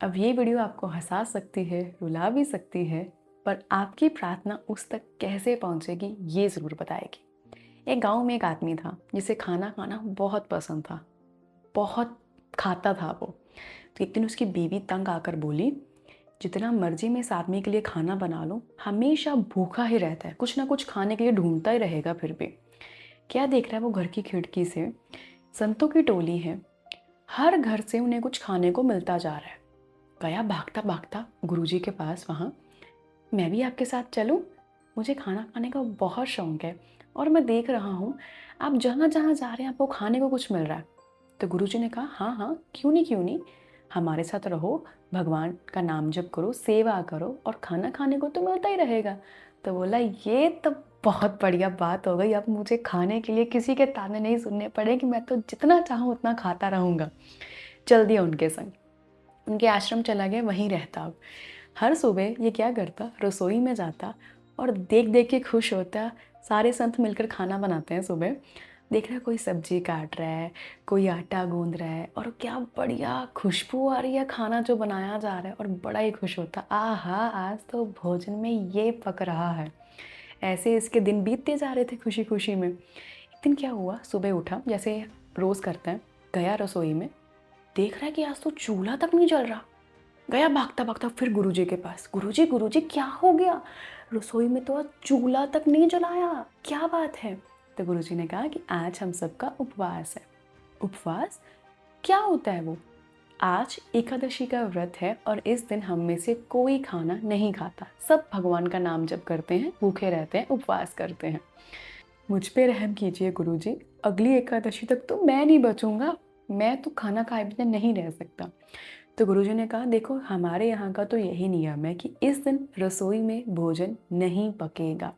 अब ये वीडियो आपको हंसा सकती है, रुला भी सकती है, पर आपकी प्रार्थना उस तक कैसे पहुंचेगी ये ज़रूर बताएगी। एक गांव में एक आदमी था जिसे खाना खाना बहुत पसंद था, बहुत खाता था वो। तो एक दिन उसकी बीवी तंग आकर बोली, जितना मर्जी मैं इस आदमी के लिए खाना बना लूँ, हमेशा भूखा ही रहता है, कुछ ना कुछ खाने के लिए ढूंढता ही रहेगा। फिर भी क्या देख रहा है वो घर की खिड़की से? संतों की टोली है, हर घर से उन्हें कुछ खाने को मिलता जा रहा है। गया भागता भागता गुरुजी के पास वहाँ, मैं भी आपके साथ चलूँ? मुझे खाना खाने का बहुत शौक है और मैं देख रहा हूँ आप जहाँ जहाँ जा रहे हैं आपको खाने को कुछ मिल रहा है। तो गुरुजी ने कहा, हाँ हाँ, क्यों नहीं क्यों नहीं, हमारे साथ रहो, भगवान का नाम जप करो, सेवा करो और खाना खाने को तो मिलता ही रहेगा। तो बोला, ये तो बहुत बढ़िया बात हो गई, अब मुझे खाने के लिए किसी के ताने नहीं सुनने पड़े कि मैं तो जितना चाहूँ उतना खाता रहूँगा। चल दिया उनके संग, उनके आश्रम चला गया, वहीं रहता। अब हर सुबह ये क्या करता, रसोई में जाता और देख देख के खुश होता। सारे संत मिलकर खाना बनाते हैं सुबह, देख रहा है कोई सब्जी काट रहा है, कोई आटा गूंद रहा है और क्या बढ़िया खुशबू आ रही है खाना जो बनाया जा रहा है, और बड़ा ही खुश होता, आहा आज तो भोजन में ये पक रहा है। ऐसे इसके दिन बीतते जा रहे थे खुशी खुशी में। एक दिन क्या हुआ, सुबह उठा जैसे रोज़ करता है, गया रसोई में, देख रहा है कि आज तो चूल्हा तक नहीं जल रहा। गया भागता भागता फिर गुरुजी के पास, गुरुजी गुरुजी क्या हो गया, रसोई में तो आज चूल्हा तक नहीं जलाया, क्या बात है? तो गुरुजी ने कहा कि आज हम सबका उपवास है। उपवास क्या होता है वो? आज एकादशी का व्रत है और इस दिन हम में से कोई खाना नहीं खाता, सब भगवान का नाम जप करते हैं, भूखे रहते हैं, उपवास करते हैं। मुझ पे रहम कीजिए गुरुजी, अगली एकादशी तक तो मैं नहीं बचूंगा, मैं तो खाना खाए बिना नहीं रह सकता। तो गुरुजी ने कहा, देखो हमारे यहाँ का तो यही नियम है कि इस दिन रसोई में भोजन नहीं पकेगा।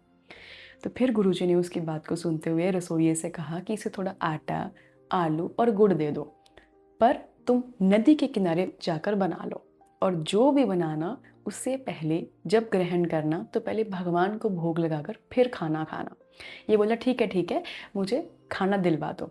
तो फिर गुरुजी ने उसकी बात को सुनते हुए रसोइये से कहा कि इसे थोड़ा आटा, आलू और गुड़ दे दो, पर तुम नदी के किनारे जाकर बना लो, और जो भी बनाना उससे पहले जब ग्रहण करना तो पहले भगवान को भोग लगाकर फिर खाना खाना। ये बोला, ठीक है, मुझे खाना दिलवा दो।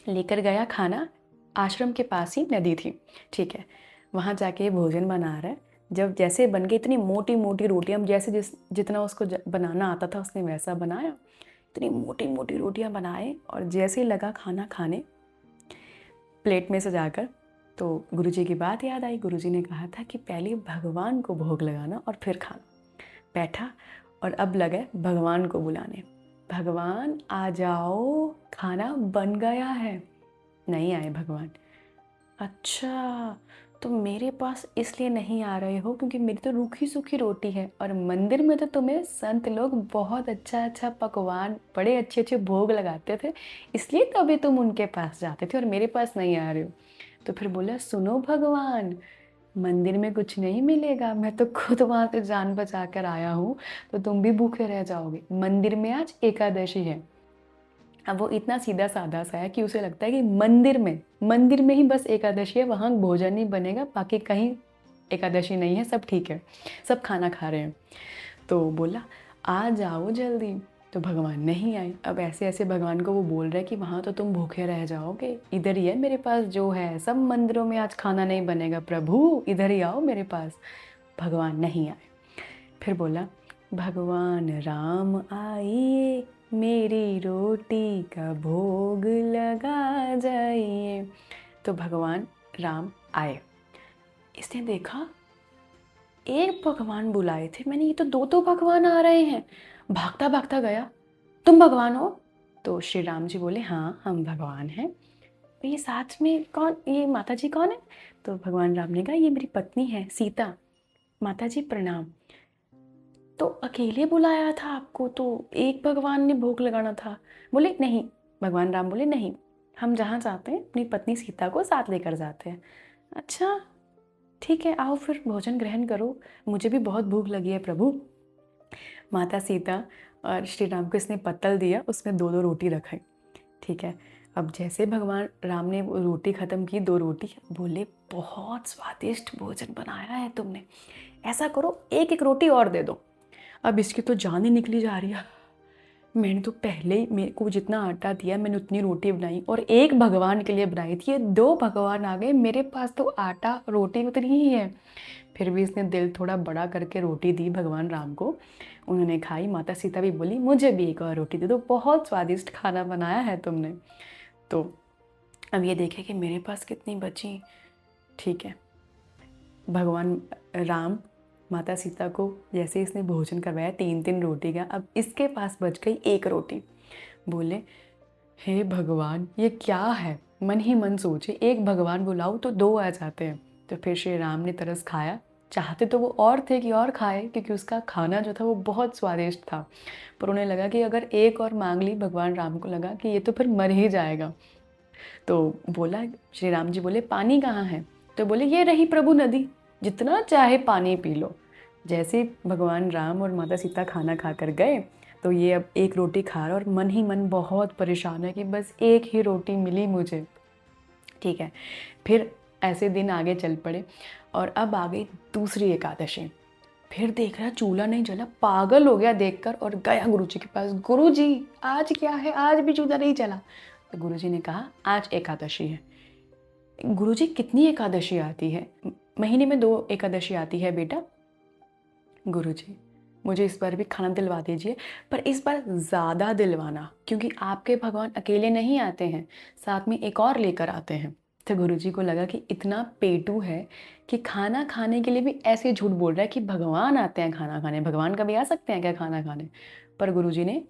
लेकर गया खाना, आश्रम के पास ही नदी थी, ठीक है, वहाँ जाके भोजन बना रहा है। जब जैसे बन गई, इतनी मोटी मोटी रोटियाँ, जितना उसको बनाना आता था उसने वैसा बनाया, इतनी मोटी मोटी रोटियाँ बनाए, और जैसे ही लगा खाना खाने प्लेट में से जाकर, तो गुरुजी की बात याद आई। गुरुजी ने कहा था कि पहले भगवान को भोग लगाना और फिर खाना। बैठा और अब लगे भगवान को बुलाने, भगवान आ जाओ, खाना बन गया है। नहीं आए भगवान। अच्छा, तो मेरे पास इसलिए नहीं आ रहे हो क्योंकि मेरी तो रूखी सूखी रोटी है, और मंदिर में तो तुम्हें संत लोग बहुत अच्छा अच्छा पकवान, बड़े अच्छे अच्छे भोग लगाते थे, इसलिए तो अभी तुम उनके पास जाते थे और मेरे पास नहीं आ रहे हो। तो फिर बोला, सुनो भगवान, मंदिर में कुछ नहीं मिलेगा, मैं तो खुद वहाँ से जान बचा कर आया हूँ, तो तुम भी भूखे रह जाओगे। मंदिर में आज एकादशी है। अब वो इतना सीधा साधा सा है कि उसे लगता है कि मंदिर में ही बस एकादशी है, वहाँ भोजन नहीं बनेगा, बाकी कहीं एकादशी नहीं है, सब ठीक है, सब खाना खा रहे हैं। तो बोला, आ जाओ जल्दी। तो भगवान नहीं आए। अब ऐसे ऐसे भगवान को वो बोल रहे कि वहाँ तो तुम भूखे रह जाओगे, इधर ही है मेरे पास जो है, सब मंदिरों में आज खाना नहीं बनेगा, प्रभु इधर ही आओ मेरे पास। भगवान नहीं आए। फिर बोला, भगवान राम आइए, मेरी रोटी का भोग लगा जाइए। तो भगवान राम आए। इसने देखा एक भगवान बुलाए थे मैंने, ये तो दो दो भगवान आ रहे हैं। भागता भागता गया, तुम भगवान हो? तो श्री राम जी बोले, हाँ हम भगवान हैं। तो ये साथ में कौन, ये माता जी कौन है? तो भगवान राम ने कहा, ये मेरी पत्नी है सीता। माता जी प्रणाम। तो अकेले बुलाया था आपको, तो एक भगवान ने भोग लगाना था। बोले नहीं, भगवान राम बोले नहीं, हम जहाँ जाते हैं अपनी पत्नी सीता को साथ लेकर जाते हैं। अच्छा ठीक है, आओ फिर भोजन ग्रहण करो, मुझे भी बहुत भूख लगी है प्रभु। माता सीता और श्री राम को इसने पत्तल दिया, उसमें दो दो रोटी रखाई, ठीक है। अब जैसे भगवान राम ने वो रोटी ख़त्म की, दो रोटी, बोले बहुत स्वादिष्ट भोजन बनाया है तुमने, ऐसा करो एक एक रोटी और दे दो। अब इसकी तो जान ही निकली जा रही है, मैंने तो पहले ही, मेरे को जितना आटा दिया मैंने उतनी रोटी बनाई और एक भगवान के लिए बनाई थी, ये दो भगवान आ गए, मेरे पास तो आटा रोटी उतनी ही है। फिर भी इसने दिल थोड़ा बड़ा करके रोटी दी भगवान राम को। उन्होंने खाई। माता सीता भी बोली मुझे भी एक और रोटी दे दो, बहुत स्वादिष्ट खाना बनाया है तुमने। तो अब ये देखे कि मेरे पास कितनी बची। ठीक है, भगवान राम माता सीता को जैसे इसने भोजन करवाया 3-3 रोटी का, अब इसके पास बच गई एक रोटी। बोले हे भगवान ये क्या है, मन ही मन सोचे एक भगवान बुलाओ तो दो आ जाते हैं। तो फिर श्री राम ने तरस खाया। चाहते तो वो और थे कि और खाए, क्योंकि उसका खाना जो था वो बहुत स्वादिष्ट था, पर उन्हें लगा कि अगर एक और मांग ली, भगवान राम को लगा कि ये तो फिर मर ही जाएगा। तो बोला, श्री राम जी बोले पानी कहाँ है? तो बोले ये रही प्रभु नदी, जितना चाहे पानी पी लो। जैसे ही भगवान राम और माता सीता खाना खा कर गए, तो ये अब एक रोटी खा रहा और मन ही मन बहुत परेशान है कि बस एक ही रोटी मिली मुझे। ठीक है, फिर ऐसे दिन आगे चल पड़े और अब आ गई दूसरी एकादशी। फिर देख रहा चूल्हा नहीं जला, पागल हो गया देखकर और गया गुरुजी के पास। गुरुजी आज क्या है, आज भी चूल्हा नहीं जला? तो गुरुजी ने कहा आज एकादशी है। गुरुजी कितनी एकादशी आती है? महीने में 2 एकादशी आती है बेटा। गुरुजी मुझे इस बार भी खाना दिलवा दीजिए, पर इस बार ज़्यादा दिलवाना, क्योंकि आपके भगवान अकेले नहीं आते हैं, साथ में एक और लेकर आते हैं। तो गुरुजी को लगा कि इतना पेटू है कि खाना खाने के लिए भी ऐसे झूठ बोल रहा है कि भगवान आते हैं खाना खाने। भगवान कभी आ सकते हैं क्या खाना खाने? पर गुरुजी ने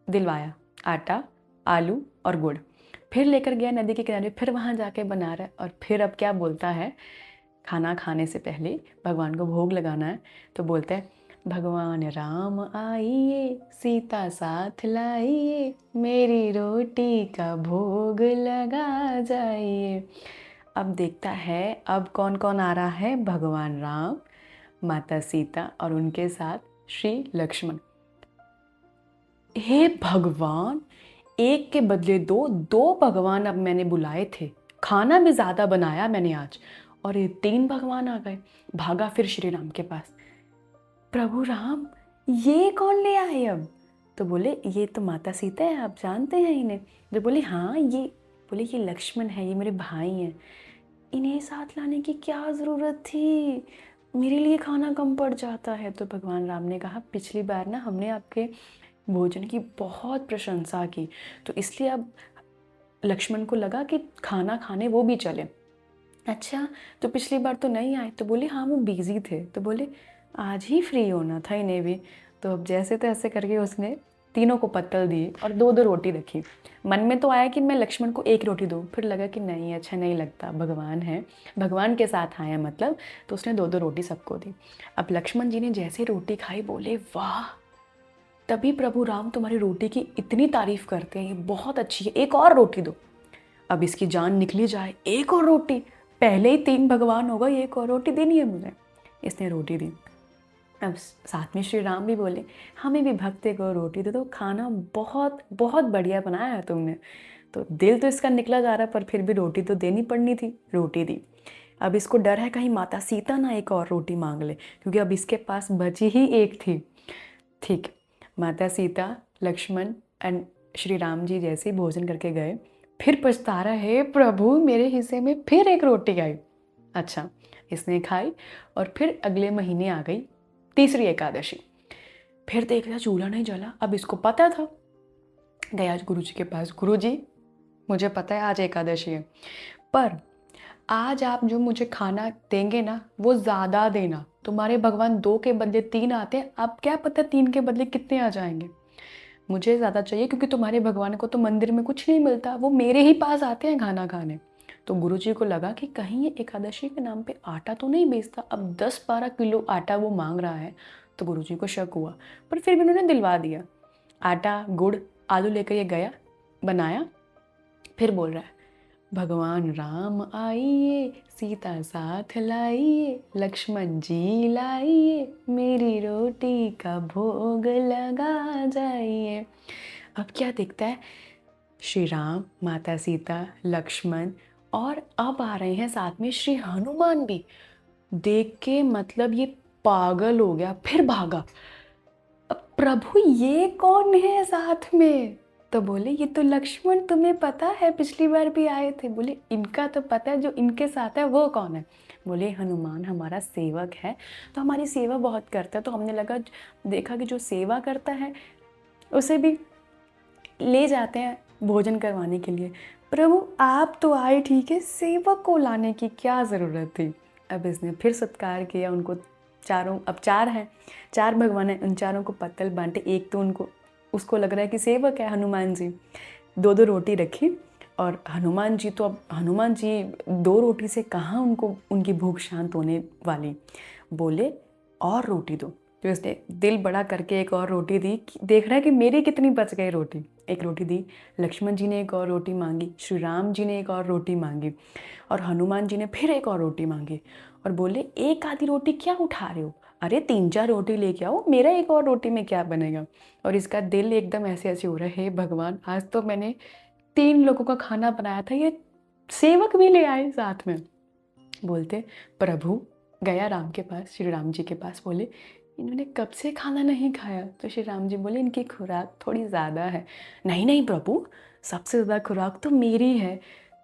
दिलवाया आटा, आलू और गुड़। फिर लेकर गया नदी के किनारे, फिर वहाँ जाके बना रहा है। और फिर अब क्या बोलता है, खाना खाने से पहले भगवान को भोग लगाना है, तो बोलते हैं भगवान राम आइए, सीता साथ लाइए, मेरी रोटी का भोग लगा जाइए। अब देखता है अब कौन कौन आ रहा है, भगवान राम, माता सीता और उनके साथ श्री लक्ष्मण। हे भगवान, एक के बदले दो, 2 भगवान अब मैंने बुलाए थे, खाना भी ज़्यादा बनाया मैंने आज, और ये 3 भगवान आ गए। भागा फिर श्री राम के पास। प्रभु राम ये कौन ले आए अब? तो बोले ये तो माता सीता है, आप जानते हैं इन्हें? तो बोले हाँ ये, बोले ये लक्ष्मण है, ये मेरे भाई हैं, इन्हें साथ लाने की क्या ज़रूरत थी, मेरे लिए खाना कम पड़ जाता है। तो भगवान राम ने कहा पिछली बार ना हमने आपके भोजन की बहुत प्रशंसा की, तो इसलिए अब लक्ष्मण को लगा कि खाना खाने वो भी चले। अच्छा तो पिछली बार तो नहीं आए? तो बोले हाँ वो बिज़ी थे। तो बोले आज ही फ्री होना था इन्हें भी। तो अब जैसे तैसे करके उसने तीनों को पत्तल दिए और 2-2 रोटी रखी। मन में तो आया कि मैं लक्ष्मण को 1 रोटी दूँ, फिर लगा कि नहीं अच्छा नहीं लगता, भगवान है, भगवान के साथ आया मतलब, तो उसने 2-2 रोटी सबको दी। अब लक्ष्मण जी ने जैसे रोटी खाई बोले वाह, तभी प्रभु राम तुम्हारी रोटी की इतनी तारीफ करते हैं, ये बहुत अच्छी है, एक और रोटी दो। अब इसकी जान निकली जाए, एक और रोटी, पहले ही 3 भगवान हो गए, एक और रोटी देनी है मुझे। इसने रोटी दी। अब साथ में श्री राम भी बोले हमें भी भक्त को रोटी दे दो, खाना बहुत बहुत बढ़िया बनाया है तुमने। तो दिल तो इसका निकला जा रहा है, पर फिर भी रोटी तो देनी पड़नी थी, रोटी दी। अब इसको डर है कहीं माता सीता ना एक और रोटी मांग ले, क्योंकि अब इसके पास बची ही एक थी। ठीक, माता सीता, लक्ष्मण एंड श्री राम जी जैसे भोजन करके गए, फिर पछता रहा है प्रभु मेरे हिस्से में फिर एक रोटी आई। अच्छा, इसने खाई और फिर अगले महीने आ गई तीसरी एकादशी। फिर देख लिया चूल्हा नहीं जला। अब इसको पता था, गया गुरुजी के पास, गुरुजी मुझे पता है आज एकादशी है, पर आज आप जो मुझे खाना देंगे ना वो ज़्यादा देना, तुम्हारे भगवान 2 के बदले 3 आते हैं, अब क्या पता 3 के बदले कितने आ जाएंगे, मुझे ज़्यादा चाहिए, क्योंकि तुम्हारे भगवान को तो मंदिर में कुछ नहीं मिलता, वो मेरे ही पास आते हैं खाना खाने। तो गुरुजी को लगा कि कहीं ये एकादशी के नाम पे आटा तो नहीं बेचता, अब 10-12 किलो आटा वो मांग रहा है। तो गुरुजी को शक हुआ, पर फिर भी उन्होंने दिलवा दिया। आटा, गुड़, आलू लेकर ये गया, बनाया, फिर बोल रहा है भगवान राम आइए, सीता साथ लाइए, लक्ष्मण जी लाइए, मेरी रोटी का भोग लगा जाइए। अब क्या दिखता है, श्री राम, माता सीता, लक्ष्मण और अब आ रहे हैं साथ में श्री हनुमान भी। देख के मतलब ये पागल हो गया, फिर भागा। अब प्रभु ये कौन है साथ में? तो बोले ये तो लक्ष्मण, तुम्हें पता है पिछली बार भी आए थे। बोले इनका तो पता है, जो इनके साथ है वो कौन है? बोले हनुमान हमारा सेवक है, तो हमारी सेवा बहुत करता है, तो हमने देखा कि जो सेवा करता है उसे भी ले जाते हैं भोजन करवाने के लिए। प्रभु आप तो आए ठीक है, सेवक को लाने की क्या ज़रूरत थी? अब इसने फिर सत्कार किया उनको। चारों, अब 4 हैं, 4 भगवान हैं, उन चारों को पत्तल बांटे। एक तो उसको लग रहा है कि सेवक है हनुमान जी। 2-2 रोटी रखी, और हनुमान जी 2 रोटी से कहाँ उनकी भूख शांत होने वाली। बोले और रोटी दो। तो इसने दिल बड़ा करके एक और रोटी दी, देख रहा है कि मेरी कितनी बच गई रोटी। एक रोटी दी, लक्ष्मण जी ने एक और रोटी मांगी, श्री राम जी ने एक और रोटी मांगी, और हनुमान जी ने फिर एक और रोटी मांगी। और बोले एक आधी रोटी क्या उठा रहे हो? अरे 3-4 रोटी लेके आओ, मेरा एक और रोटी में क्या बनेगा? और इसका दिल एकदम ऐसे ऐसे हो रहा है, हे भगवान आज तो मैंने 3 लोगों का खाना बनाया था, ये सेवक भी ले आए साथ में। बोलते प्रभु, गया राम के पास, श्री राम जी के पास, बोले इन्होंने कब से खाना नहीं खाया? तो श्री राम जी बोले इनकी खुराक थोड़ी ज़्यादा है। नहीं नहीं प्रभु, सबसे ज़्यादा खुराक तो मेरी है,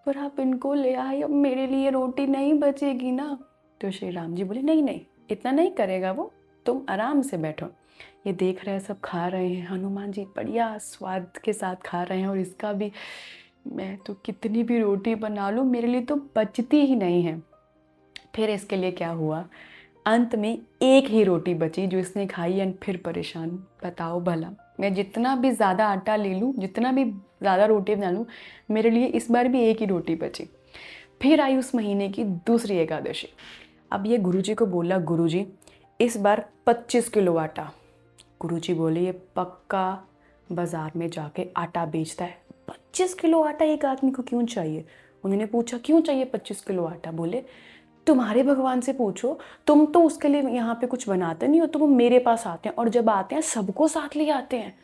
पर आप इनको ले आए, अब मेरे लिए रोटी नहीं बचेगी ना। तो श्री राम जी बोले नहीं नहीं, इतना नहीं करेगा वो, तुम आराम से बैठो। ये देख रहे हैं सब खा रहे हैं, हनुमान जी बढ़िया स्वाद के साथ खा रहे हैं, और इसका भी, मैं तो कितनी भी रोटी बना लूँ मेरे लिए तो बचती ही नहीं है। फिर इसके लिए क्या हुआ, अंत में एक ही रोटी बची जो इसने खाई, एंड फिर परेशान। बताओ भला, मैं जितना भी ज़्यादा आटा ले लूँ, जितना भी ज़्यादा रोटी बना लूँ, मेरे लिए इस बार भी एक ही रोटी बची। फिर आई उस महीने की दूसरी एकादशी। अब ये गुरुजी को बोला, गुरुजी इस बार 25 किलो आटा। गुरुजी बोले ये पक्का बाज़ार में जाके आटा बेचता है, 25 किलो आटा एक आदमी को क्यों चाहिए? उन्होंने पूछा क्यों चाहिए 25 किलो आटा? बोले तुम्हारे भगवान से पूछो, तुम तो उसके लिए यहाँ पे कुछ बनाते नहीं हो, तो वो मेरे पास आते हैं, और जब आते हैं सबको साथ ले आते हैं,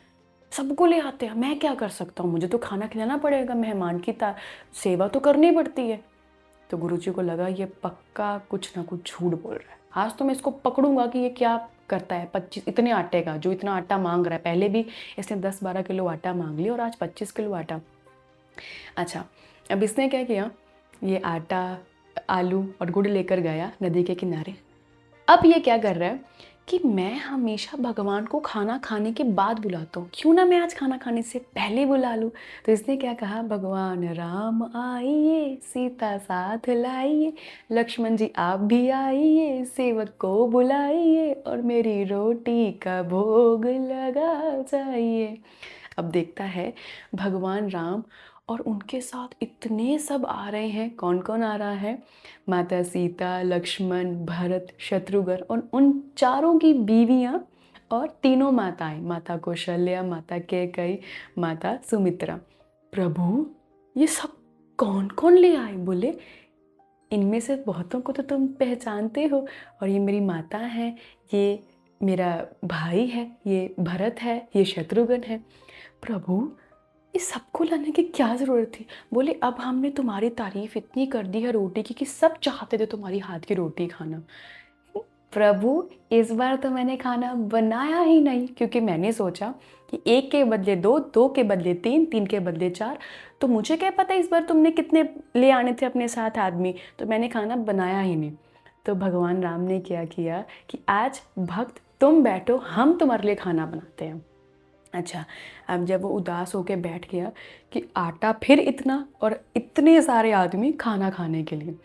सबको ले आते हैं। मैं क्या कर सकता हूँ, मुझे तो खाना खिलाना पड़ेगा, मेहमान की सेवा तो करनी पड़ती है। तो गुरुजी को लगा ये पक्का कुछ ना कुछ झूठ बोल रहा है, आज तो मैं इसको पकड़ूंगा कि ये क्या करता है। 25 इतने आटे का, जो इतना आटा मांग रहा है, पहले भी इसने 10-12 किलो आटा मांग लिया, और आज 25 किलो आटा। अच्छा, अब इसने क्या किया, ये आटा, आलू और गुड़ लेकर गया नदी के किनारे। अब ये क्या कर रहा है कि मैं हमेशा भगवान को खाना खाने के बाद बुलाता हूँ, क्यों ना मैं आज खाना खाने से पहले बुला लूँ। तो इसने क्या कहा, भगवान राम आइए, सीता साथ लाइए, लक्ष्मण जी आप भी आइए, सेवक को बुलाइए, और मेरी रोटी का भोग लगा जाइए। अब देखता है भगवान राम और उनके साथ इतने सब आ रहे हैं। कौन कौन आ रहा है? माता सीता, लक्ष्मण, भरत, शत्रुघ्न, और उन चारों की बीवियां, और तीनों माताएं, माता कौशल्या, माता कैकेयी, माता सुमित्रा। प्रभु ये सब कौन कौन ले आए? बोले इनमें से बहुतों को तो तुम पहचानते हो, और ये मेरी माता है, ये मेरा भाई है, ये भरत है, ये शत्रुघ्न है। प्रभु इस सबको लाने की क्या ज़रूरत थी? बोले अब हमने तुम्हारी तारीफ इतनी कर दी है रोटी की कि सब चाहते थे तुम्हारी हाथ की रोटी खाना। प्रभु इस बार तो मैंने खाना बनाया ही नहीं, क्योंकि मैंने सोचा कि 1 के बदले 2, 2 के बदले 3, 3 के बदले 4, तो मुझे क्या पता इस बार तुमने कितने ले आने थे अपने साथ आदमी, तो मैंने खाना बनाया ही नहीं। तो भगवान राम ने क्या किया कि आज भक्त तुम बैठो, हम तुम्हारे लिए खाना बनाते हैं। अच्छा, अब जब वो उदास होकर बैठ गया कि आटा फिर इतना, और इतने सारे आदमी खाना खाने के लिए,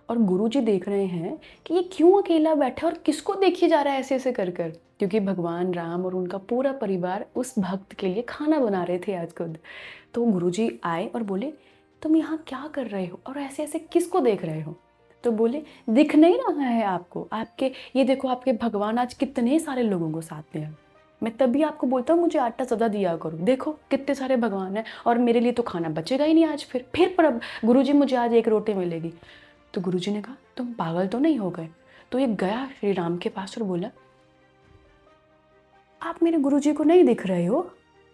और गुरुजी देख रहे हैं कि ये क्यों अकेला बैठा है और किसको देखी जा रहा है ऐसे ऐसे कर कर, क्योंकि भगवान राम और उनका पूरा परिवार उस भक्त के लिए खाना बना रहे थे आज खुद। तो गुरुजी आए और बोले तुम यहाँ क्या कर रहे हो और ऐसे ऐसे किसको देख रहे हो? तो बोले दिख नहीं रहा है आपको, आपके ये देखो आपके भगवान आज कितने सारे लोगों को साथ ले आए। मैं तभी आपको बोलता हूँ मुझे आटा ज़्यादा दिया करो, देखो कितने सारे भगवान हैं और मेरे लिए तो खाना बचेगा ही नहीं आज। फिर पर गुरुजी मुझे आज 1 रोटी मिलेगी। तो गुरुजी ने कहा तुम पागल तो नहीं हो गए? तो ये गया श्री राम के पास और बोला आप मेरे गुरुजी को नहीं दिख रहे हो?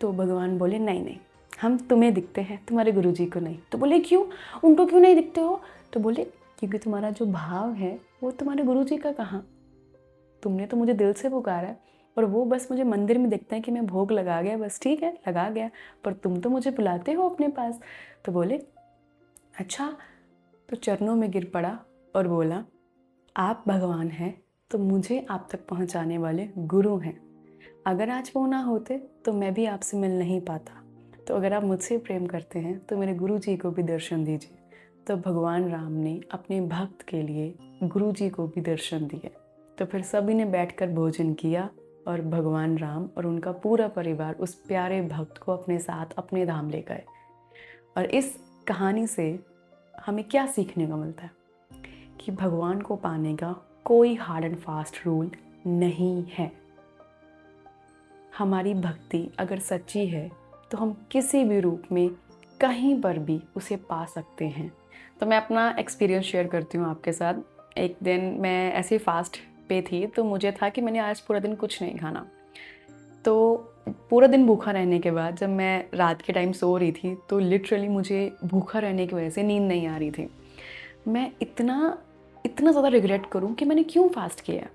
तो भगवान बोले नहीं नहीं, हम तुम्हें दिखते हैं, तुम्हारे गुरुजी को नहीं। तो बोले क्यों, उनको क्यों नहीं दिखते हो? तो बोले क्योंकि तुम्हारा जो भाव है वो तुम्हारे गुरुजी का कहाँ, तुमने तो मुझे दिल से पुकारा है, और वो बस मुझे मंदिर में देखते हैं कि मैं भोग लगा गया, बस ठीक है लगा गया, पर तुम तो मुझे बुलाते हो अपने पास। तो बोले अच्छा, तो चरणों में गिर पड़ा और बोला आप भगवान हैं तो मुझे आप तक पहुंचाने वाले गुरु हैं। अगर आज वो ना होते तो मैं भी आपसे मिल नहीं पाता। तो अगर आप मुझसे प्रेम करते हैं तो मेरे गुरु जी को भी दर्शन दीजिए। तो भगवान राम ने अपने भक्त के लिए गुरु जी को भी दर्शन दिए। तो फिर सभी ने बैठकर भोजन किया और भगवान राम और उनका पूरा परिवार उस प्यारे भक्त को अपने साथ अपने धाम ले गए। और इस कहानी से हमें क्या सीखने को मिलता है कि भगवान को पाने का कोई हार्ड एंड फास्ट रूल नहीं है। हमारी भक्ति अगर सच्ची है तो हम किसी भी रूप में कहीं पर भी उसे पा सकते हैं। तो मैं अपना एक्सपीरियंस शेयर करती हूँ आपके साथ। एक दिन मैं ऐसे फास्ट पे थी, तो मुझे था कि मैंने आज पूरा दिन कुछ नहीं खाना। तो पूरा दिन भूखा रहने के बाद जब मैं रात के टाइम सो रही थी तो लिटरली मुझे भूखा रहने की वजह से नींद नहीं आ रही थी। मैं इतना इतना ज़्यादा रिग्रेट करूँ कि मैंने क्यों फ़ास्ट किया।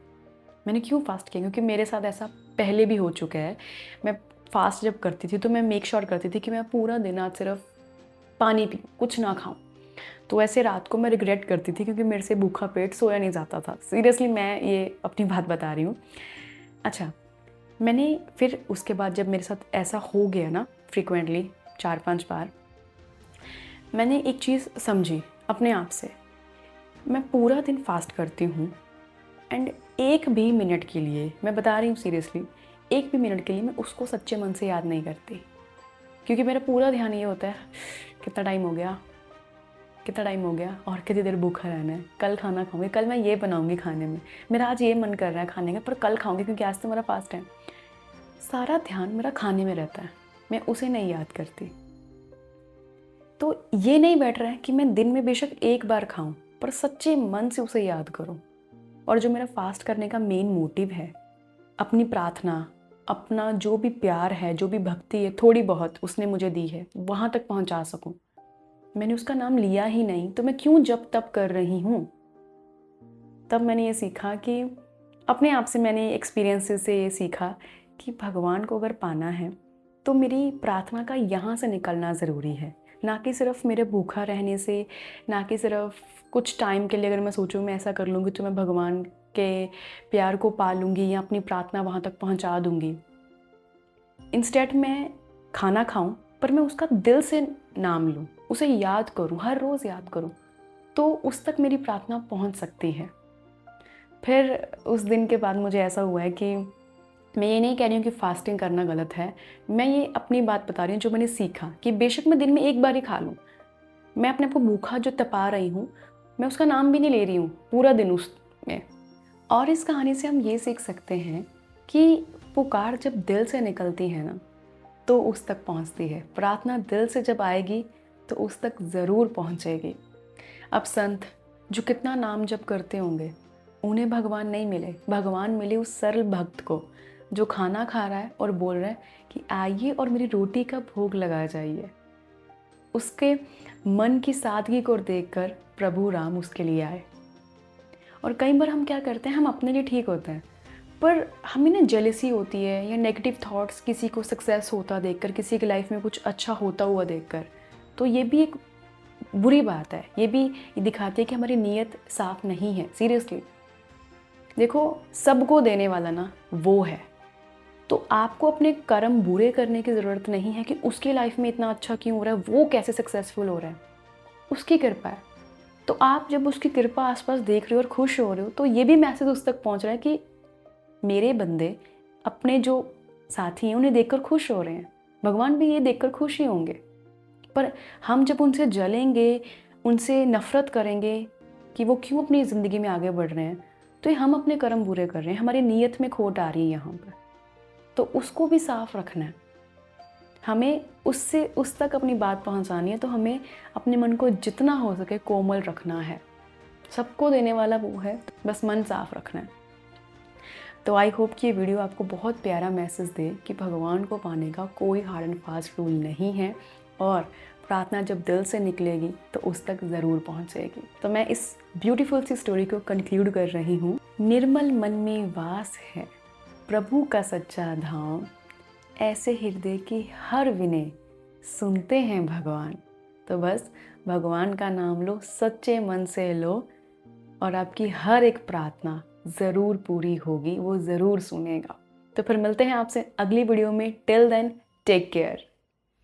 क्योंकि मेरे साथ ऐसा पहले भी हो चुका है। मैं फ़ास्ट जब करती थी तो मैं मेक श्योर करती थी कि मैं पूरा दिन आज सिर्फ पानी पीऊँ, कुछ ना खाऊँ। तो ऐसे रात को मैं रिग्रेट करती थी क्योंकि मेरे से भूखा पेट सोया नहीं जाता था। सीरियसली मैं ये अपनी बात बता रही हूँ। अच्छा, मैंने फिर उसके बाद जब मेरे साथ ऐसा हो गया ना फ्रीक्वेंटली 4-5 बार, मैंने एक चीज़ समझी अपने आप से। मैं पूरा दिन फास्ट करती हूँ एंड एक भी मिनट के लिए, मैं बता रही हूँ सीरियसली, एक भी मिनट के लिए मैं उसको सच्चे मन से याद नहीं करती। क्योंकि मेरा पूरा ध्यान ये होता है कितना टाइम हो गया और कितनी देर भूखा रहना है, कल खाना खाऊंगी, कल मैं ये बनाऊंगी खाने में, मेरा आज ये मन कर रहा है खाने का पर कल खाऊंगी क्योंकि आज तो मेरा फास्ट है। सारा ध्यान मेरा खाने में रहता है, मैं उसे नहीं याद करती। तो ये नहीं बैठ रहा है कि मैं दिन में बेशक एक बार खाऊं पर सच्चे मन से उसे याद करूं। और जो मेरा फास्ट करने का मेन मोटिव है, अपनी प्रार्थना, अपना जो भी प्यार है, जो भी भक्ति है थोड़ी बहुत उसने मुझे दी है, वहाँ तक पहुँचा सकूँ। मैंने उसका नाम लिया ही नहीं तो मैं क्यों जब तब कर रही हूँ। तब मैंने ये सीखा कि अपने आप से, मैंने एक्सपीरियंसेस से ये सीखा कि भगवान को अगर पाना है तो मेरी प्रार्थना का यहाँ से निकलना ज़रूरी है, ना कि सिर्फ मेरे भूखा रहने से, ना कि सिर्फ कुछ टाइम के लिए अगर मैं सोचूं मैं ऐसा कर लूँगी तो मैं भगवान के प्यार को पा लूँगी या अपनी प्रार्थना वहाँ तक पहुँचा दूँगी। इंस्टेड मैं खाना खाऊं पर मैं उसका दिल से नाम लूँ, उसे याद करूँ, हर रोज़ याद करूँ, तो उस तक मेरी प्रार्थना पहुँच सकती है। फिर उस दिन के बाद मुझे ऐसा हुआ है कि मैं ये नहीं कह रही हूँ कि फास्टिंग करना गलत है, मैं ये अपनी बात बता रही हूँ जो मैंने सीखा कि बेशक मैं दिन में एक बार ही खा लूँ, मैं अपने आप को भूखा जो तपा रही हूँ मैं उसका नाम भी नहीं ले रही हूँ पूरा दिन उसमें। और इस कहानी से हम ये सीख सकते हैं कि पुकार जब दिल से निकलती है ना तो उस तक पहुँचती है। प्रार्थना दिल से जब आएगी तो उस तक ज़रूर पहुँचेगी। अब संत जो कितना नाम जप करते होंगे उन्हें भगवान नहीं मिले, भगवान मिले उस सरल भक्त को जो खाना खा रहा है और बोल रहा है कि आइए और मेरी रोटी का भोग लगा जाइए। उसके मन की सादगी को देखकर प्रभु राम उसके लिए आए। और कई बार हम क्या करते हैं, हम अपने लिए ठीक होते हैं पर हमें ना जेलसी होती है या नेगेटिव थॉट्स किसी को सक्सेस होता देखकर, किसी की लाइफ में कुछ अच्छा होता हुआ देखकर, तो ये भी एक बुरी बात है। ये भी दिखाती है कि हमारी नीयत साफ नहीं है। सीरियसली देखो, सबको देने वाला ना वो है, तो आपको अपने कर्म बुरे करने की ज़रूरत नहीं है कि उसकी लाइफ में इतना अच्छा क्यों हो रहा है, वो कैसे सक्सेसफुल हो रहा है, उसकी कृपा है। तो आप जब उसकी कृपा आसपास देख रहे हो और खुश हो रहे हो तो ये भी मैसेज उस तक पहुंच रहा है कि मेरे बंदे अपने जो साथी हैं उन्हें देखकर खुश हो रहे हैं, भगवान भी ये देखकर खुश ही होंगे। पर हम जब उनसे जलेंगे, उनसे नफरत करेंगे कि वो क्यों अपनी ज़िंदगी में आगे बढ़ रहे हैं, तो ये हम अपने कर्म बुरे कर रहे हैं, हमारी नीयत में खोट आ रही है यहाँ पर। तो उसको भी साफ रखना है, हमें उससे उस तक अपनी बात पहुँचानी है। तो हमें अपने मन को जितना हो सके कोमल रखना है। सबको देने वाला वो है, बस मन साफ रखना है। तो आई होप कि ये वीडियो आपको बहुत प्यारा मैसेज दे कि भगवान को पाने का कोई हार्ड एंड फास्ट रूल नहीं है और प्रार्थना जब दिल से निकलेगी तो उस तक ज़रूर पहुंचेगी। तो मैं इस ब्यूटीफुल सी स्टोरी को कंक्लूड कर रही हूँ। निर्मल मन में वास है, प्रभु का सच्चा धाम, ऐसे हृदय की हर विनय सुनते हैं भगवान। तो बस भगवान का नाम लो, सच्चे मन से लो, और आपकी हर एक प्रार्थना ज़रूर पूरी होगी, वो ज़रूर सुनेगा। तो फिर मिलते हैं आपसे अगली वीडियो में। Till then take care.